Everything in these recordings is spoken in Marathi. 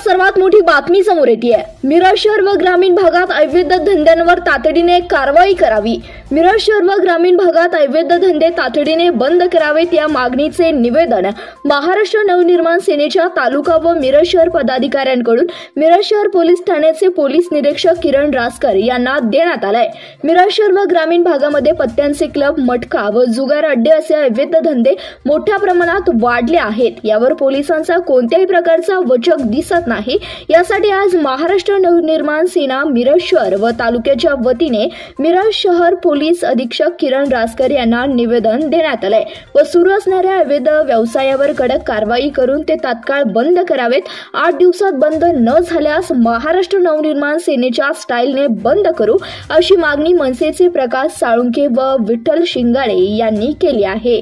सर्वात मोठी बातमी समोर येते। मिरज शहर व ग्रामीण भागात अवैध धंद्यांवर तातडीने कारवाई करावी। मिरज शहर व ग्रामीण भागात अवैध धंदे तातडीने बंद करावेत या मागणीचे निवेदन महाराष्ट्र नवनिर्माण सेनेच्या तालुका व मिरज शहर पदाधिकाऱ्यांकडून मिरज शहर पोलीस ठाण्याचे पोलीस निरीक्षक किरण रासकर यांना देण्यात आले। मिरज शहर व ग्रामीण भागामध्ये पत्त्यांचे क्लब, मटका व जुगार अड्डे असे अवैध धंदे मोठ्या प्रमाणात वाढले आहेत। यावर पोलिसांचा कोणत्याही प्रकारचा वचक दिसत नाही। यासाठी आज महाराष्ट्र नवनिर्माण सेना मिरज शहर व तालुक्याच्या वतीने मिरज शहर पोलीस अधीक्षक किरण रासकर यांना निवेदन देण्यात आले व सुरू असणाऱ्या अवैध व्यवसायावर कडक कारवाई करून ते तात्काळ बंद करावेत। 8 दिवसात बंद न झाल्यास महाराष्ट्र नवनिर्माण सेनेच्या स्टाईलने बंद करू अशी मागणी मनसेचे प्रकाश साळुंखे व विठ्ठल शिंगाडे यांनी केली आहे।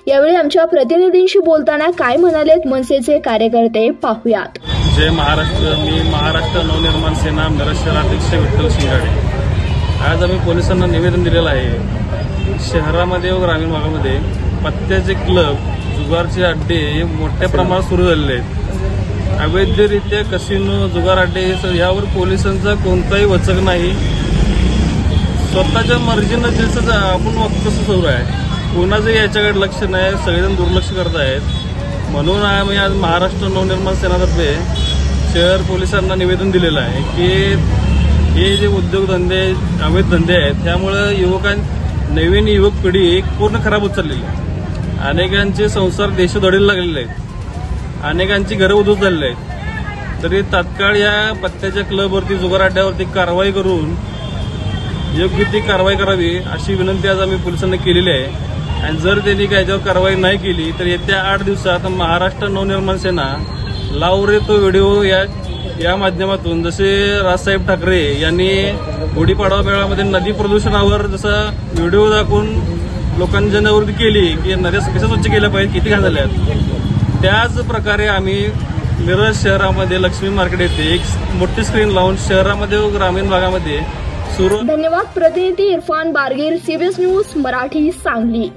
यावेळी आमच्या प्रतिनिधींशी बोलताना काय म्हणालेत मनसेचे कार्यकर्ते पाहूयात। जय महाराष्ट्र। मी महाराष्ट्र नवनिर्माण सेना मिरज शहराध्यक्ष विठ्ठल शिंगाडे। आज आम्ही पोलिसांना निवेदन दिलेलं आहे। शहरामध्ये व ग्रामीण भागामध्ये पत्त्याचे क्लब, जुगारचे अड्डे मोठ्या प्रमाणात सुरू झालेले आहेत। अवैधरित्या कसिनो, जुगार अड्डे यावर पोलिसांचा कोणताही वचक नाही। स्वतःच्या मर्जीनं जसं आपण वागतो तसं सुरू आहे। कोणाचंही याच्याकडे लक्ष नाही, सगळेजण दुर्लक्ष करत आहेत। म्हणून आम्ही आज महाराष्ट्र नवनिर्माण सेनातर्फे शहर पोलिसांना निवेदन दिलेलं आहे की हे जे उद्योगधंदे, अवैध धंदे आहेत त्यामुळे नवीन युवक पिढी पूर्ण खराब होत चाललेली आहे। अनेकांचे संसार देशोधडीला लागलेले आहेत, अनेकांची घरं उद्ध्वस्त झालेली आहेत। तरी तात्काळ या पत्त्याच्या क्लबवरती, जुगार अड्ड्यावरती कारवाई करून योग्य ती कारवाई करावी अशी विनंती आज आम्ही पोलिसांना केलेली आहे। आणि जर त्यांनी याच्यावर कारवाई नाही केली तर येत्या 8 दिवसात महाराष्ट्र नवनिर्माण सेना लाव रे तो व्हिडिओ या माध्यमातून, जसे राजसाहेब ठाकरे यांनी गुढीपाडवा मेळाव्यामध्ये नदी प्रदूषणावर जसा व्हिडिओ दाखवून लोकांनी जनजागृती केली की नद्या कशा स्वच्छ केल्या पाहिजे, किती घाण झाल्या आहेत, त्याच प्रकारे आम्ही मिरज शहरामध्ये लक्ष्मी मार्केट येथे एक मोठी स्क्रीन लावून शहरामध्ये व ग्रामीण भागामध्ये सुरू। धन्यवाद। प्रतिनिधी इरफान बारगीर, CBS न्यूज मराठी, सांगली।